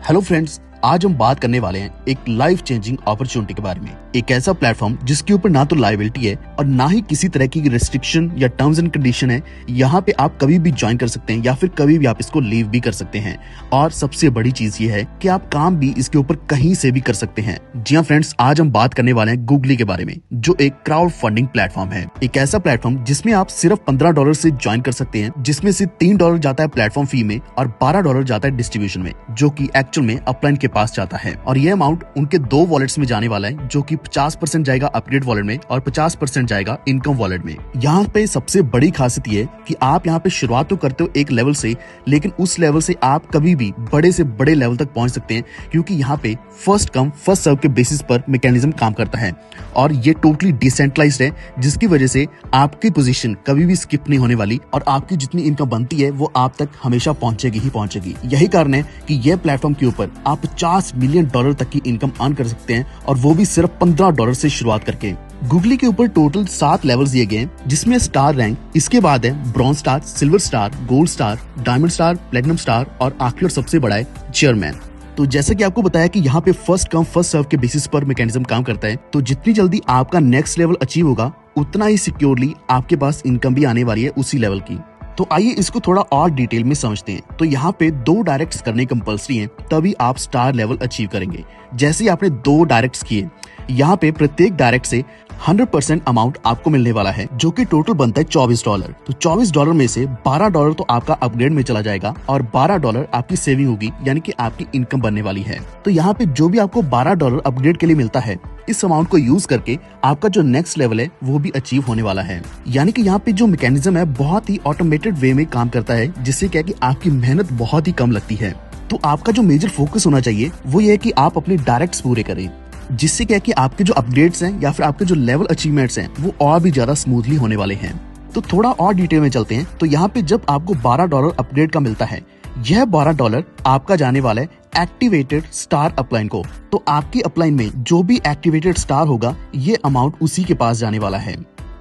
Hello friends, आज हम बात करने वाले हैं एक लाइफ चेंजिंग अपॉर्चुनिटी के बारे में। एक ऐसा प्लेटफॉर्म जिसके ऊपर ना तो लायबिलिटी है और ना ही किसी तरह की रिस्ट्रिक्शन या टर्म्स एंड कंडीशन है। यहाँ पे आप कभी भी ज्वाइन कर सकते हैं या फिर कभी भी आप इसको लीव भी कर सकते हैं। और सबसे बड़ी चीज ये है कि आप काम भी इसके ऊपर कहीं से भी कर सकते हैं। जी हाँ फ्रेंड्स, आज हम बात करने वाले हैं गूगली के बारे में, जो एक क्राउड फंडिंग प्लेटफॉर्म है। एक ऐसा प्लेटफॉर्म जिसमें आप सिर्फ $15 से ज्वाइन कर सकते हैं, जिसमें से $3 जाता है प्लेटफॉर्म फी में और $12 जाता है डिस्ट्रीब्यूशन में, जो कि एक्चुअल में अपलाइन के पास जाता है। और ये अमाउंट उनके 2 वॉलेट्स में जाने वाला है, जो कि 50% जाएगा अपग्रेड वॉलेट में और 50% जाएगा इनकम वॉलेट में। यहाँ पे सबसे बड़ी खासियत ये कि आप यहाँ पे शुरुआत तो करते हो एक लेवल से, लेकिन उस लेवल से आप कभी भी बड़े से बड़े लेवल तक पहुंच सकते हैं, क्योंकि यहाँ पे फर्स्ट कम फर्स्ट सर्व के बेसिस पर मैकेनिज्म काम करता है और ये टोटली डिसेंट्रलाइज्ड है, जिसकी वजह से आपकी पोजीशन कभी भी स्किप नहीं होने वाली और आपकी जितनी इनकम बनती है वो आप तक हमेशा पहुंचेगी ही पहुंचेगी। यही कारण है कि यह प्लेटफॉर्म के ऊपर आप $50 मिलियन तक की इनकम अर्न कर सकते हैं, और वो भी सिर्फ $15 से शुरुआत करके। गूगली के ऊपर टोटल 7 लेवल्स दिए गए हैं, जिसमें स्टार रैंक, इसके बाद है bronze star, silver star, gold star, diamond star, platinum star और आखिरी और सबसे बड़ा है चेयरमैन। तो जैसे कि आपको बताया कि यहाँ पे फर्स्ट कम फर्स्ट सर्व के बेसिस पर मैकेनिज्म काम करता है, तो जितनी जल्दी आपका नेक्स्ट लेवल अचीव होगा उतना ही सिक्योरली आपके पास इनकम भी आने वाली है उसी लेवल की। तो आइए इसको थोड़ा और डिटेल में समझते हैं। तो यहाँ पे 2 डायरेक्ट्स करने कंपल्सरी हैं, तभी आप स्टार लेवल अचीव करेंगे। जैसे ही आपने 2 डायरेक्ट्स किए, यहाँ पे प्रत्येक डायरेक्ट से 100% अमाउंट आपको मिलने वाला है, जो कि टोटल बनता है $24। तो $24 में से $12 तो आपका अपग्रेड में चला जाएगा और $12 आपकी सेविंग होगी, यानी कि आपकी इनकम बनने वाली है। तो यहाँ पे जो भी आपको $12 अपग्रेड के लिए मिलता है, इस अमाउंट को यूज करके आपका जो नेक्स्ट लेवल है वो भी अचीव होने वाला है। यानी कि यहाँ पे जो मैकेनिज्म है बहुत ही ऑटोमेटेड वे में काम करता है, जिससे क्या कि आपकी मेहनत बहुत ही कम लगती है। तो आपका जो मेजर फोकस होना चाहिए वो ये है कि आप अपने डायरेक्ट्स पूरे करें, जिससे क्या कि आपके जो अपडेट्स हैं या फिर आपके जो लेवल अचीवमेंट्स हैं वो और भी ज्यादा स्मूथली होने वाले हैं। तो थोड़ा और डिटेल में चलते हैं। तो यहाँ पे जब आपको $12 अपग्रेड का मिलता है, यह $12 आपका जाने वाला है एक्टिवेटेड स्टार अपलाइन को। तो आपकी अपलाइन में जो भी एक्टिवेटेड स्टार होगा, ये अमाउंट उसी के पास जाने वाला है।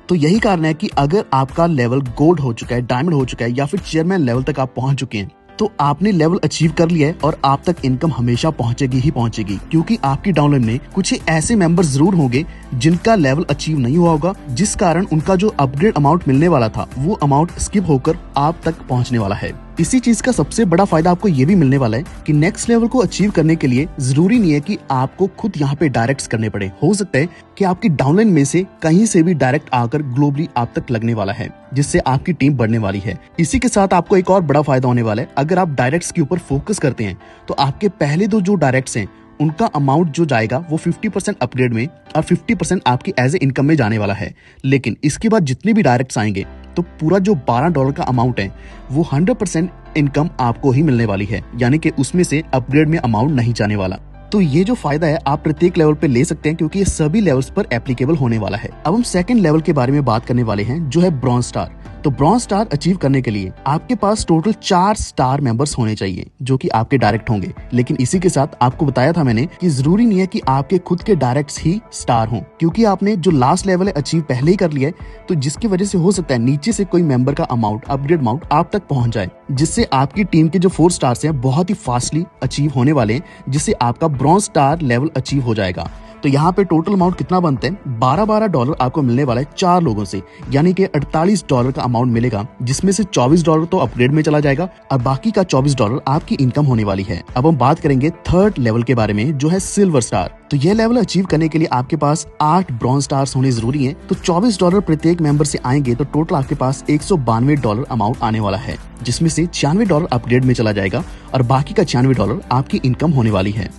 तो यही कारण है कि अगर आपका लेवल गोल्ड हो चुका है, डायमंड हो चुका है या फिर चेयरमैन लेवल तक आप पहुंच चुके हैं, तो आपने लेवल अचीव कर लिया है और आप तक इनकम हमेशा पहुंचेगी ही पहुंचेगी, क्योंकि आपकी डाउनलाइन में कुछ ऐसे मेंबर जरूर होंगे जिनका लेवल अचीव नहीं हुआ होगा, जिस कारण उनका जो अपग्रेड अमाउंट मिलने वाला था वो अमाउंट स्किप होकर आप तक पहुंचने वाला है। इसी चीज का सबसे बड़ा फायदा आपको ये भी मिलने वाला है कि नेक्स्ट लेवल को अचीव करने के लिए जरूरी नहीं है कि आपको खुद यहाँ पे डायरेक्ट्स करने पड़े। हो सकता है कि आपकी डाउनलाइन में से कहीं से भी डायरेक्ट आकर ग्लोबली आप तक लगने वाला है, जिससे आपकी टीम बढ़ने वाली है। इसी के साथ आपको एक और बड़ा फायदा होने वाला है। अगर आप डायरेक्ट्स के ऊपर फोकस करते हैं तो आपके पहले जो डायरेक्ट्स हैं उनका अमाउंट जो जाएगा वो 50% अपग्रेड में और 50% आपकी एज ए इनकम में जाने वाला है। लेकिन इसके बाद जितने भी डायरेक्ट्स आएंगे तो पूरा जो $12 का अमाउंट है वो 100% इनकम आपको ही मिलने वाली है, यानी कि उसमें से अपग्रेड में अमाउंट नहीं जाने वाला। तो ये जो फायदा है आप प्रत्येक लेवल पे ले सकते हैं, क्योंकि ये सभी लेवल्स पर एप्लीकेबल होने वाला है। अब हम सेकंड लेवल के बारे में बात करने वाले हैं, जो है ब्रॉन्ज स्टार। तो ब्रॉन्ज स्टार अचीव करने के लिए आपके पास टोटल 4 स्टार मेंबर्स होने चाहिए, जो कि आपके डायरेक्ट होंगे। लेकिन इसी के साथ आपको बताया था मैंने कि जरूरी नहीं है कि आपके खुद के डायरेक्ट्स ही स्टार हों, क्योंकि आपने जो लास्ट लेवल है अचीव पहले ही कर लिया है, तो जिसकी वजह से हो सकता है नीचे से कोई मेंबर का अमाउंट, अपग्रेड अमाउंट आप तक पहुंच जाए, जिससे आपकी टीम के जो 4 स्टार्स हैं बहुत ही फास्टली अचीव होने वाले हैं, जिससे आपका ब्रॉन्ज स्टार लेवल अचीव हो जाएगा। तो यहाँ पे टोटल अमाउंट कितना बनता है, $12 आपको मिलने वाला है 4 लोगों से, यानी कि $48 का अमाउंट मिलेगा, जिसमें से $24 तो अपग्रेड में चला जाएगा और बाकी का $24 आपकी इनकम होने वाली है। अब हम बात करेंगे थर्ड लेवल के बारे में, जो है सिल्वर स्टार। तो यह लेवल अचीव करने के लिए आपके पास 8 ब्रॉन्ज स्टार्स होने जरूरी है। तो $24 प्रत्येक मेंबर से आएंगे, तो टोटल आपके पास $192 अमाउंट आने वाला है, जिसमें से $96 अपग्रेड में चला जाएगा और बाकी का $96 आपकी इनकम होने वाली है।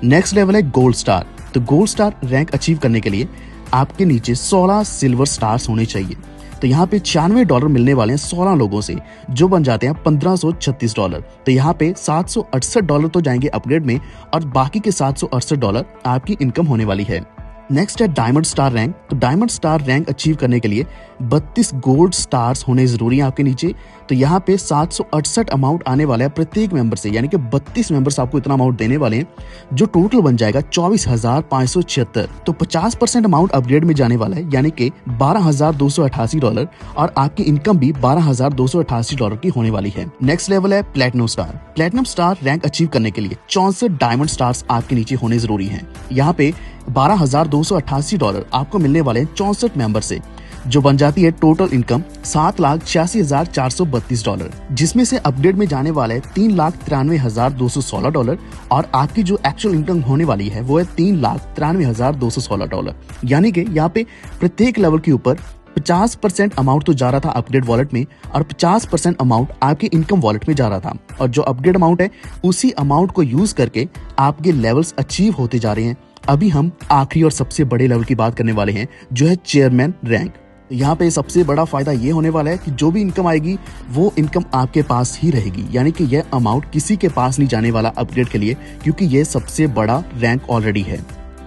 नेक्स्ट लेवल है गोल्ड स्टार। तो गोल्ड स्टार रैंक अचीव करने के लिए आपके नीचे 16 सिल्वर स्टार्स होने चाहिए। तो यहाँ पे $96 मिलने वाले हैं 16 लोगों से, जो बन जाते हैं $1536। तो यहाँ पे $768 तो जाएंगे अपग्रेड में और बाकी के $768 आपकी इनकम होने वाली है। नेक्स्ट है डायमंड स्टार रैंक। तो डायमंड स्टार रैंक अचीव करने के लिए 32 गोल्ड स्टार्स होने जरूरी है आपके नीचे, तो यहाँ पे 768 अमाउंट आने वाला है प्रत्येक मेंबर से, यानी कि 32 मेंबर्स आपको इतना अमाउंट देने वाले हैं, जो टोटल बन जाएगा 24,576। तो 50% अमाउंट अपग्रेड में जाने वाला है, यानी कि $12,288, और आपकी इनकम भी $12,288 की होने वाली है। नेक्स्ट लेवल है platinum star. Platinum star rank achieve करने के लिए 64 डायमंड स्टार्स आपके नीचे होने जरूरी हैं। यहाँ पे $12,288 आपको मिलने वाले हैं 64 मेंबर से, जो बन जाती है टोटल इनकम $7,86,432, जिसमें से अपग्रेड में जाने वाले $3,93,216, और आपकी जो एक्चुअल इनकम होने वाली है वो है $3,93,216। यानी कि यहाँ पे प्रत्येक लेवल के ऊपर 50% अमाउंट तो जा रहा था अपग्रेड वॉलेट में, और 50% अमाउंट आपके इनकम वॉलेट में जा रहा था, और जो अपग्रेड अमाउंट है उसी अमाउंट को यूज करके आपके लेवल्स अचीव होते जा रहे हैं। अभी हम आखिरी और सबसे बड़े लेवल की बात करने वाले हैं, जो है चेयरमैन रैंक। यहाँ पे सबसे बड़ा फायदा ये होने वाला है कि जो भी इनकम आएगी वो इनकम आपके पास ही रहेगी, यानी कि यह अमाउंट किसी के पास नहीं जाने वाला अपग्रेड के लिए, क्योंकि ये सबसे बड़ा रैंक ऑलरेडी है।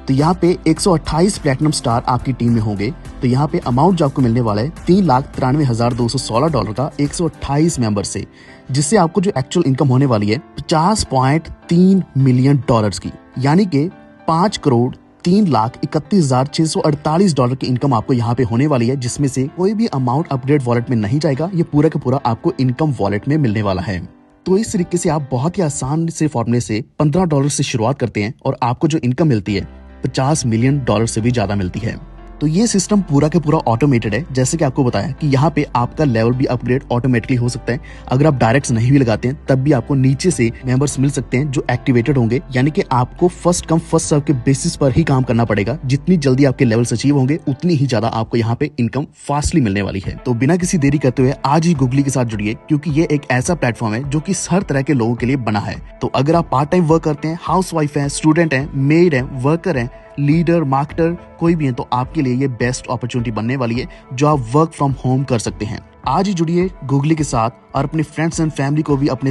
तो यहाँ पे 128 प्लेटिनम स्टार आपकी टीम में होंगे। तो यहाँ पे अमाउंट जो आपको मिलने वाला है $3,93,216 का 128 मेंबर से, जिससे आपको जो एक्चुअल इनकम होने वाली है $50.3 मिलियन की, यानी कि $5,03,31,648 की इनकम आपको यहाँ पे होने वाली है, जिसमें से कोई भी अमाउंट अपग्रेड वॉलेट में नहीं जाएगा। ये पूरा का पूरा आपको इनकम वॉलेट में मिलने वाला है। तो इस तरीके से आप बहुत ही आसान से फॉर्मूले से $15 से शुरुआत करते हैं, और आपको जो इनकम मिलती है $50 मिलियन से भी ज्यादा मिलती है। तो ये सिस्टम पूरा के पूरा ऑटोमेटेड है। जैसे कि आपको बताया कि यहाँ पे आपका लेवल भी अपग्रेड ऑटोमेटिकली हो सकता है। अगर आप डायरेक्ट नहीं भी लगाते हैं तब भी आपको नीचे से मेंबर्स मिल सकते हैं जो एक्टिवेटेड होंगे, यानी कि आपको फर्स्ट कम फर्स्ट सर्व के बेसिस पर ही काम करना पड़ेगा। जितनी जल्दी आपके लेवल्स अचीव होंगे उतनी ही ज्यादा आपको यहाँ पे इनकम फास्टली मिलने वाली है। तो बिना किसी देरी करते हुए आज ही गूगली के साथ जुड़िए, क्योंकि ये एक ऐसा प्लेटफॉर्म है जो कि हर तरह के लोगों के लिए बना है। तो अगर आप पार्ट टाइम वर्क करते हैं, हाउस वाइफ है, स्टूडेंट है, मेड है, वर्कर है, लीडर, मार्केटर कोई भी है, तो आपके लिए ये बेस्ट अपॉर्चुनिटी बनने वाली है जो आप वर्क फ्रॉम होम कर सकते हैं। आज ही जुड़िए गूगली के साथ और अपने फ्रेंड्स एंड फैमिली को भी अपने